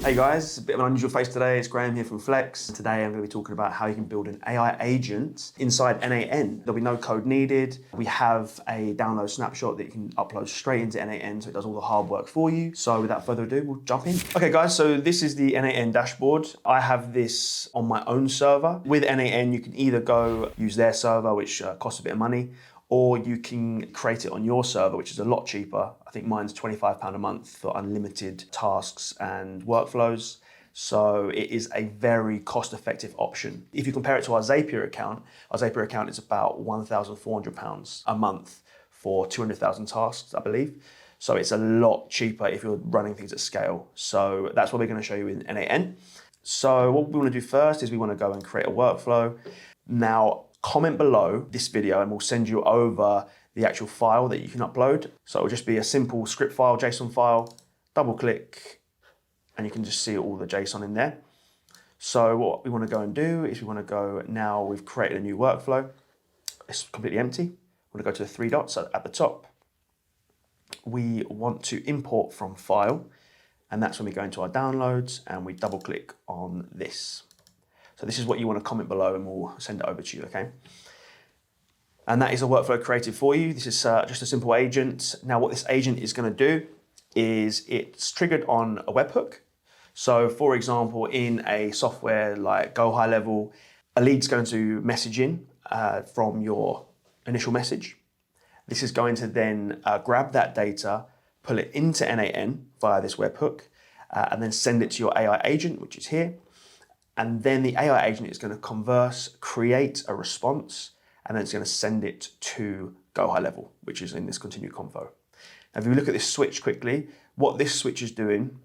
Hey guys, a bit of an unusual face today. It's Graham here from Flex. Today I'm going to be talking about how you can build an AI agent inside n8n. There'll be no code needed. We have a download snapshot that you can upload straight into n8n, so it does all the hard work for you. So without further ado, we'll jump in. Okay guys, so this is the n8n dashboard. I have this on my own server. With n8n, you can either go use their server, which costs a bit of money, or you can create it on your server, which is a lot cheaper. I think mine's £25 a month for unlimited tasks and workflows. So it is a very cost-effective option. If you compare it to our Zapier account is about £1,400 a month for 200,000 tasks, I believe. So it's a lot cheaper if you're running things at scale. So that's what we're going to show you in n8n. So what we want to do first is we want to go and create a workflow. Now, comment below this video and we'll send you over the actual file that you can upload. So it'll just be a simple script file, JSON file, double click, and you can just see all the JSON in there. So what we want to go and do is we want to go, now we've created a new workflow. It's completely empty. We want to go to the three dots at the top. We want to import from file, and that's when we go into our downloads and we double click on this. So this is what you want to comment below and we'll send it over to you, okay? And that is a workflow created for you. This is just a simple agent. Now what this agent is going to do is it's triggered on a webhook. So for example, in a software like GoHighLevel, a lead's going to message in from your initial message. This is going to then grab that data, pull it into n8n via this webhook, and then send it to your AI agent, which is here. And then the AI agent is going to converse, create a response, and then it's going to send it to GoHighLevel, which is in this continued convo. Now, if you look at this switch quickly, what this switch is doing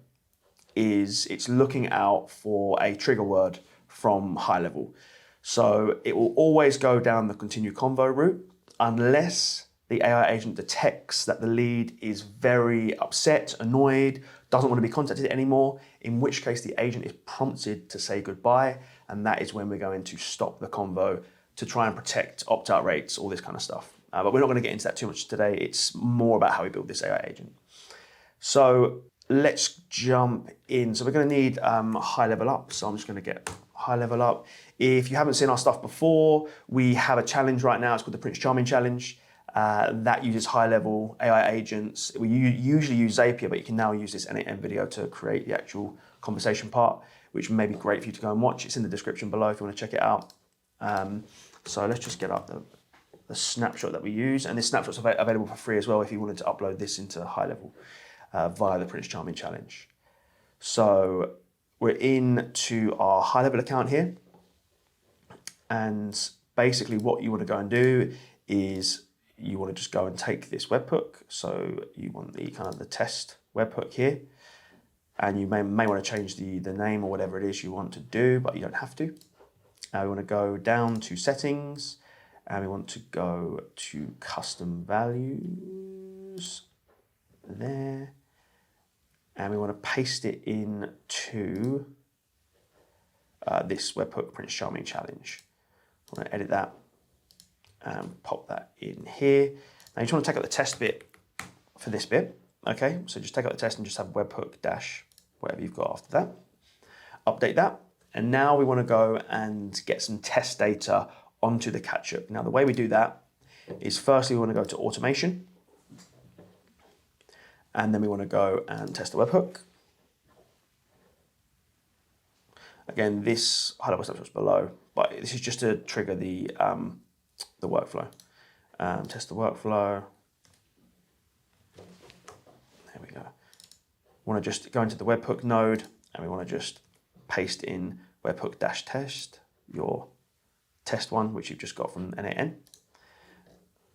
is it's looking out for a trigger word from high level. So it will always go down the continued convo route unless the AI agent detects that the lead is very upset, annoyed, doesn't want to be contacted anymore, in which case the agent is prompted to say goodbye, and that is when we're going to stop the convo to try and protect opt-out rates, all this kind of stuff. But we're not going to get into that too much today. It's more about how we build this AI agent. So let's jump in. So we're going to need high level up. So I'm just going to get high level up. If you haven't seen our stuff before, we have a challenge right now. It's called the Prince Charming Challenge. That uses high-level AI agents. We usually use Zapier, but you can now use this n8n video to create the actual conversation part, which may be great for you to go and watch. It's in the description below if you want to check it out. So let's just get up the snapshot that we use. And this snapshot's available for free as well if you wanted to upload this into high-level via the Prince Charming Challenge. So we're into our high-level account here. And basically what you want to go and do is you want to just go and take this webhook. So you want the kind of the test webhook here. And you may want to change the name or whatever it is you want to do, but you don't have to. We want to go down to settings and we want to go to custom values there. And we want to paste it into this webhook Prince Charming Challenge. I want to edit that and pop that in here. Now you just want to take out the test bit for this bit. Okay, so just take out the test and just have webhook dash whatever you've got after that. Update that. And now we want to go and get some test data onto the catch-up. Now the way we do that is firstly we want to go to automation. And then we want to go and test the webhook. Again, this high-level snapshot's below, but this is just to trigger the workflow. Test the workflow. There we go. We want to just go into the webhook node and we want to just paste in webhook dash test, your test one, which you've just got from n8n.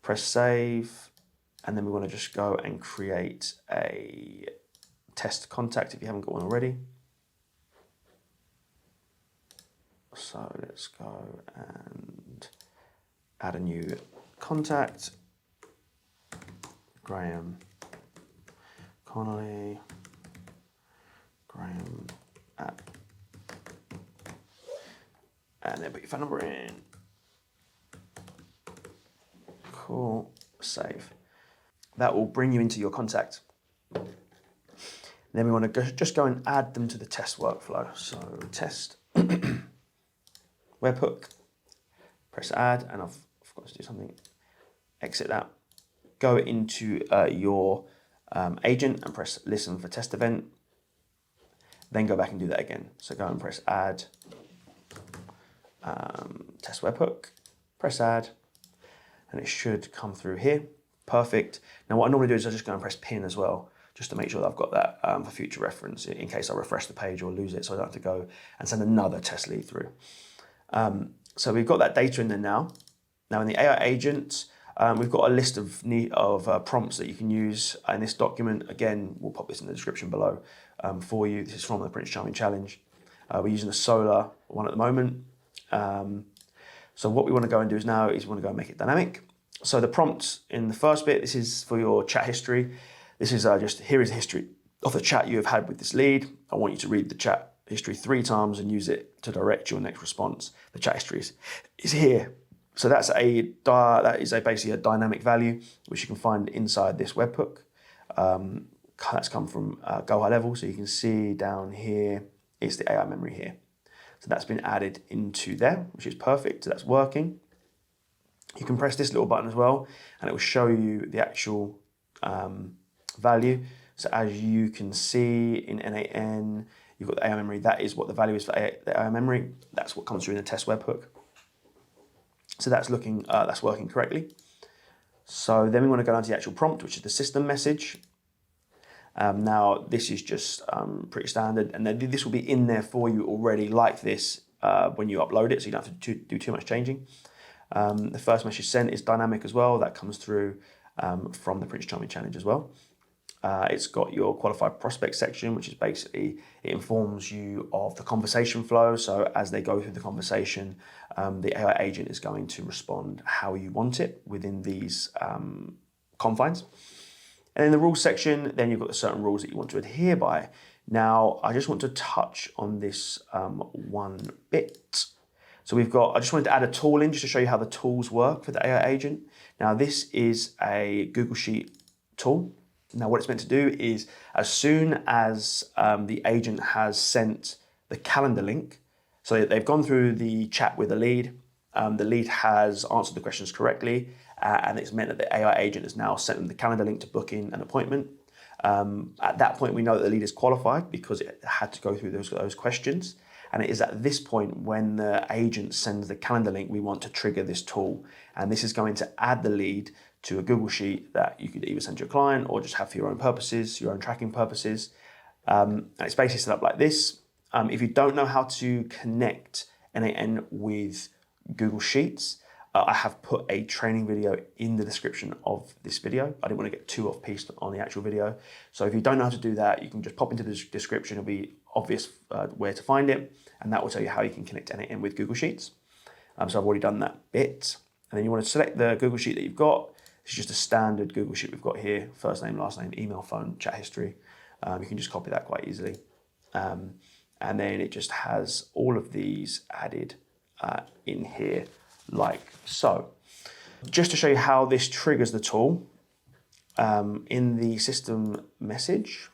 Press save. And then we want to just go and create a test contact if you haven't got one already. So let's go and add a new contact. Graham Connolly. Graham at. And then put your phone number in. Cool. Save. That will bring you into your contact. then we want to just go and add them to the test workflow. So test webhook, press add, and I've forgot to do something. Exit that. Go into your agent and press listen for test event. Then go back and do that again. So go and press add, test webhook, press add, and it should come through here. Perfect. Now what I normally do is I just go and press pin as well, just to make sure that I've got that for future reference in case I refresh the page or lose it, so I don't have to go and send another test lead through. So we've got that data in there now. Now in the AI agent, we've got a list of prompts that you can use in this document. Again, we'll pop this in the description below for you. This is from the Prince Charming Challenge. We're using a solar one at the moment. So what we want to go and do now is we want to go and make it dynamic. So the prompts in the first bit, this is for your chat history. This is just, here is the history of the chat you have had with this lead. I want you to read the chat history 3 times and use it to direct your next response. The chat history is here. So that's basically a dynamic value, which you can find inside this webhook. That's come from GoHighLevel. So you can see down here, it's the AI memory here. So that's been added into there, which is perfect. So that's working. You can press this little button as well, and it will show you the actual value. So as you can see in n8n, you've got the AI memory. That is what the value is for the AI memory. That's what comes through in the test webhook. So that's working correctly. So then we want to go down to the actual prompt, which is the system message. Now this is just pretty standard, and then this will be in there for you already like this when you upload it, so you don't have to do too much changing. The first message sent is dynamic as well. That comes through from the Prince Charming Challenge as well. It's got your qualified prospect section, which is basically, it informs you of the conversation flow. So as they go through the conversation, the AI agent is going to respond how you want it within these confines. And in the rules section, then you've got the certain rules that you want to adhere by. Now, I just want to touch on this one bit. So I just wanted to add a tool in just to show you how the tools work for the AI agent. Now, this is a Google Sheet tool. Now, what it's meant to do is as soon as the agent has sent the calendar link, so they've gone through the chat with the lead has answered the questions correctly, and it's meant that the AI agent has now sent them the calendar link to book in an appointment. At that point, we know that the lead is qualified because it had to go through those questions. And it is at this point when the agent sends the calendar link, we want to trigger this tool. And this is going to add the lead to a Google Sheet that you could either send to your client or just have for your own purposes, your own tracking purposes. And it's basically set up like this. If you don't know how to connect n8n with Google Sheets, I have put a training video in the description of this video. I didn't want to get too off piste on the actual video. So if you don't know how to do that, you can just pop into the description. It'll be obvious where to find it. And that will tell you how you can connect n8n with Google Sheets. So I've already done that bit. And then you want to select the Google Sheet that you've got. It's just a standard Google Sheet we've got here. First name, last name, email, phone, chat history. You can just copy that quite easily. And then it just has all of these added in here like so. Just to show you how this triggers the tool, in the system message,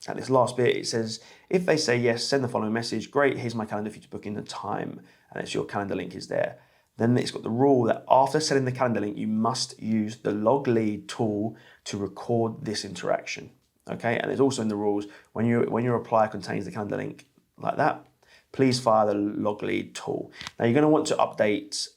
at this last bit, it says, if they say yes, send the following message. Great, here's my calendar for you to book in the time. And it's your calendar link is there. Then it's got the rule that after setting the calendar link, you must use the log lead tool to record this interaction. Okay, and there's also in the rules, when your reply contains the calendar link like that, please fire the log lead tool. Now you're going to want to update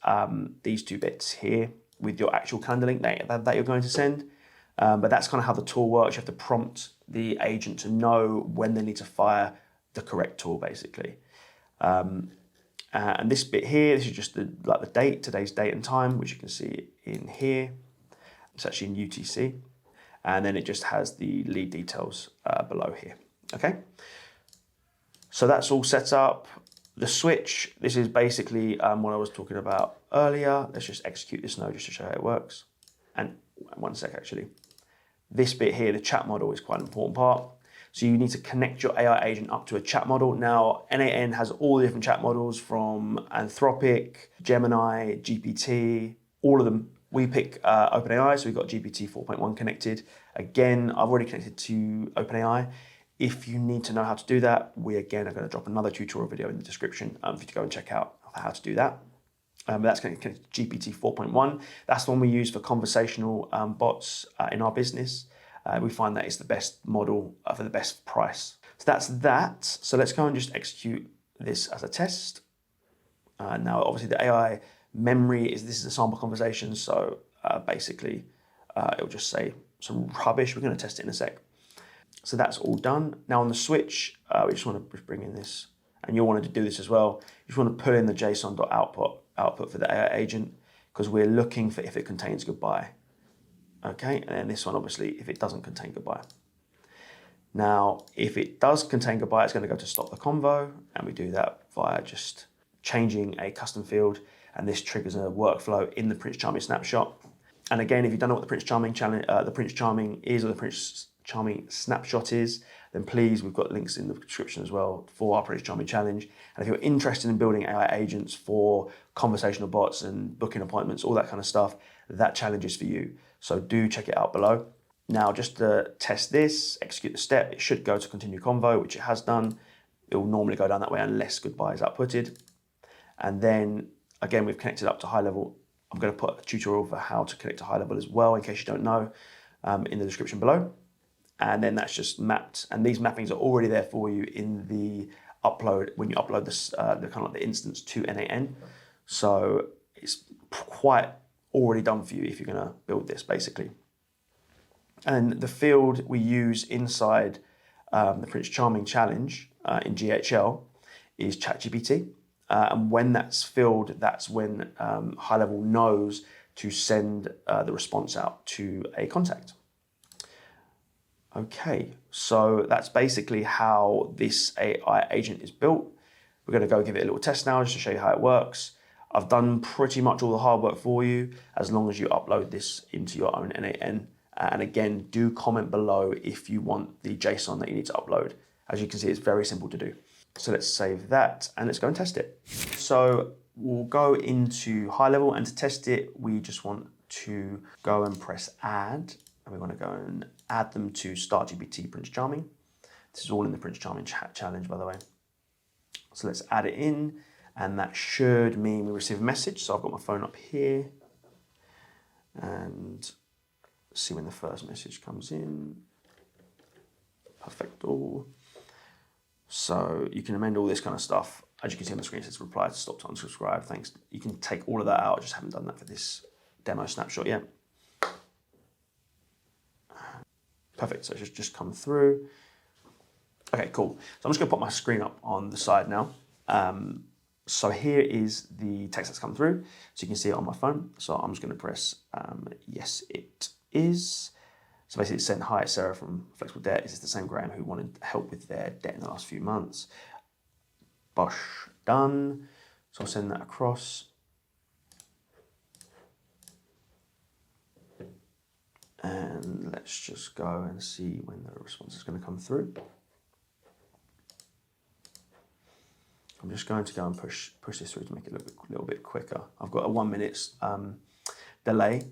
these two bits here with your actual calendar link that you're going to send. But that's kind of how the tool works. You have to prompt the agent to know when they need to fire the correct tool, basically. And this bit here, this is just the date, today's date and time, which you can see in here. It's actually in UTC. And then it just has the lead details below here, okay? So that's all set up. The switch, this is basically what I was talking about earlier. Let's just execute this node just to show how it works. And one sec, actually. This bit here, the chat model, is quite an important part. So you need to connect your AI agent up to a chat model. Now, n8n has all the different chat models from Anthropic, Gemini, GPT, all of them We pick OpenAI, so we've got GPT 4.1 connected. Again, I've already connected to OpenAI. If you need to know how to do that, we again are going to drop another tutorial video in the description for you to go and check out how to do that. That's connected to GPT 4.1. That's the one we use for conversational bots in our business. We find that it's the best model for the best price. So that's that. So let's go and just execute this as a test. Now, obviously, the AI memory this is a sample conversation. So basically, it'll just say some rubbish. We're going to test it in a sec. So that's all done. Now on the switch, we just want to bring in this, and you'll want to do this as well. You just want to put in the JSON.output for the AI agent, because we're looking for if it contains goodbye. Okay, and then this one, obviously, if it doesn't contain goodbye. Now, if it does contain goodbye, it's going to go to stop the convo, and we do that via just changing a custom field, and this triggers a workflow in the Prince Charming snapshot. And again, if you don't know what the Prince Charming challenge, the Prince Charming is, or the Prince Charming snapshot is, then please, we've got links in the description as well for our Prince Charming challenge. And if you're interested in building AI agents for conversational bots and booking appointments, all that kind of stuff, that challenge is for you. So do check it out below. Now, just to test this, execute the step, it should go to continue convo, which it has done. It will normally go down that way unless goodbye is outputted. And then again, we've connected up to HighLevel. I'm going to put a tutorial for how to connect to HighLevel as well, in case you don't know, in the description below. And then that's just mapped. And these mappings are already there for you in the upload, when you upload this, the kind of like the instance to n8n. So it's quite already done for you if you're going to build this, basically. And the field we use inside the Prince Charming challenge in GHL is ChatGPT. And when that's filled, that's when HighLevel knows to send the response out to a contact. Okay, so that's basically how this AI agent is built. We're going to go give it a little test now just to show you how it works. I've done pretty much all the hard work for you, as long as you upload this into your own n8n. And again, do comment below if you want the JSON that you need to upload. As you can see, it's very simple to do. So let's save that and let's go and test it. So we'll go into HighLevel, and to test it, we just want to go and press add. And we want to go and add them to StartGPT Prince Charming. This is all in the Prince Charming chat challenge, by the way. So let's add it in, and that should mean we receive a message. So I've got my phone up here, and see when the first message comes in. Perfecto. So you can amend all this kind of stuff. As you can see on the screen, it says reply to stop to unsubscribe. Thanks. You can take all of that out. I just haven't done that for this demo snapshot yet. Perfect, so it's just come through. Okay, cool. So I'm just gonna put my screen up on the side now. So here is the text that's come through. So you can see it on my phone. So I'm just gonna press yes, it is. So basically it's saying, hi, it's Sarah from Flexible Debt. Is this the same Graham who wanted help with their debt in the last few months? Bosh, done. So I'll send that across. And let's just go and see when the response is going to come through. I'm just going to go and push this through to make it look a little bit quicker. I've got a 1 minute delay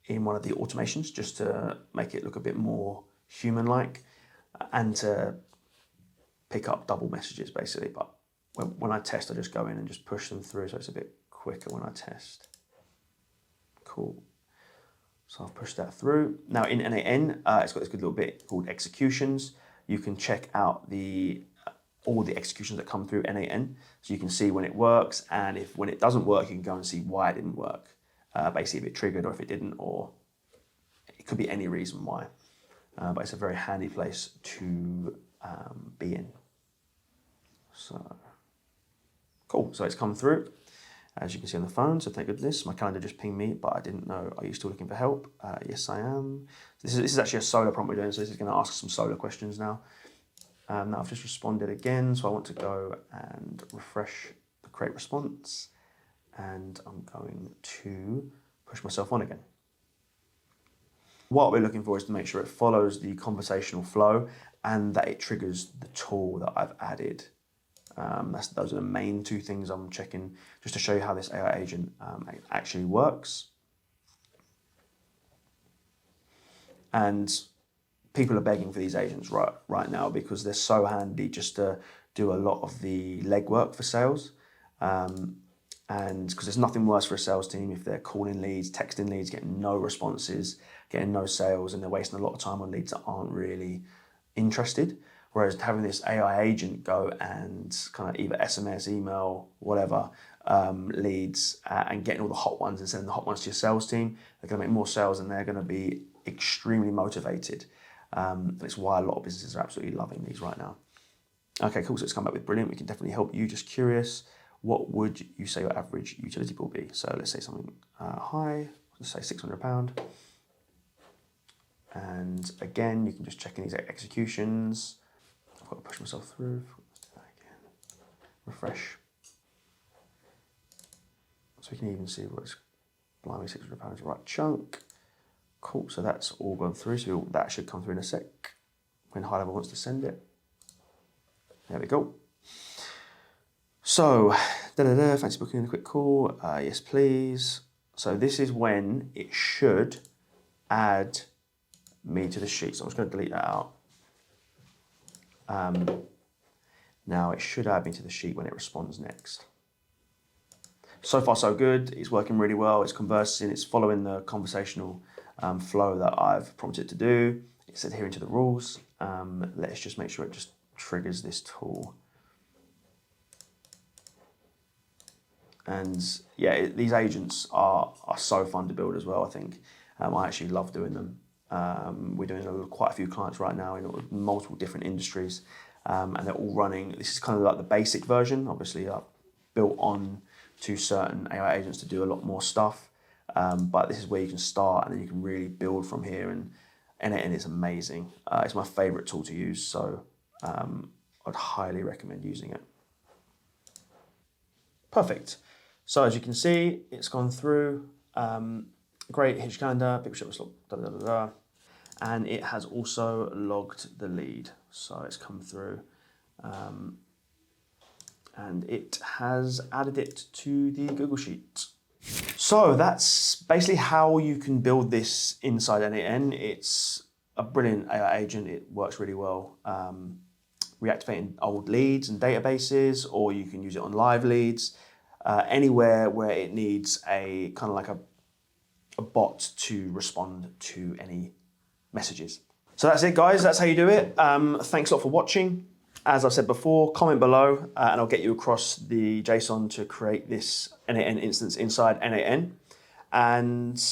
in one of the automations just to make it look a bit more human-like and to pick up double messages, basically. But when I test, I just go in and just push them through, so it's a bit quicker when I test. Cool. So I've pushed that through. Now in n8n, it's got this good little bit called executions. You can check out all the executions that come through n8n. So you can see when it works, and when it doesn't work, you can go and see why it didn't work. Basically if it triggered or if it didn't, or it could be any reason why. But it's a very handy place to be in. So, cool, so it's come through. As you can see on the phone, so thank goodness. My calendar just pinged me, but I didn't know, are you still looking for help? Yes, I am. This is actually a solo prompt we're doing, so this is going to ask some solo questions now. Now I've just responded again, so I want to go and refresh the create response, and I'm going to push myself on again. What we're looking for is to make sure it follows the conversational flow and that it triggers the tool that I've added. Those are the main two things I'm checking just to show you how this AI agent actually works. And people are begging for these agents right now because they're so handy just to do a lot of the legwork for sales. And because there's nothing worse for a sales team if they're calling leads, texting leads, getting no responses, getting no sales, and they're wasting a lot of time on leads that aren't really interested. Whereas having this AI agent go and kind of either SMS, email, whatever, leads and getting all the hot ones and sending the hot ones to your sales team, they're going to make more sales and they're going to be extremely motivated. It's why a lot of businesses are absolutely loving these right now. Okay, cool. So it's come back with brilliant. We can definitely help you. Just curious, what would you say your average utility bill be? So let's say something high. Let's say £600. And again, you can just check in these executions. I've got to push myself through. Again, refresh. So we can even see what's blimey, £600 is the right chunk. Cool, so that's all gone through. So that should come through in a sec when GoHighLevel wants to send it. There we go. So, fancy booking in a quick call. Yes, please. So this is when it should add me to the sheet. So I'm just going to delete that out. Now it should add me to the sheet when it responds next. So far so good. It's working really well. It's conversing. It's following the conversational flow that I've prompted it to do. It's adhering to the rules. Let's just make sure it just triggers this tool. And yeah, these agents are so fun to build as well, I think. I actually love doing them. We're doing quite a few clients right now in multiple different industries, and they're all running. This is kind of like the basic version, obviously built on to certain AI agents to do a lot more stuff. But this is where you can start and then you can really build from here. And n8n is amazing. It's my favorite tool to use, so I'd highly recommend using it. Perfect. So as you can see, it's gone through. Great, here's your calendar, picture was and it has also logged the lead. So it's come through and it has added it to the Google Sheet. So that's basically how you can build this inside n8n. It's a brilliant AI agent. It works really well. Reactivating old leads and databases, or you can use it on live leads, anywhere where it needs a kind of like a bot to respond to any messages. So that's it, guys. That's how you do it. Thanks a lot for watching. As I've said before, comment below and I'll get you across the JSON to create this n8n instance inside n8n. And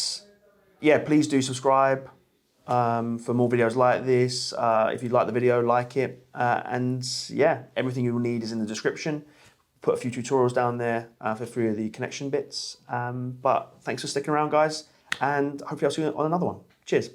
yeah, please do subscribe for more videos like this. If you like the video, like it. And yeah, everything you will need is in the description. Put a few tutorials down there for free of the connection bits. But thanks for sticking around, guys. And hopefully I'll see you on another one. Cheers.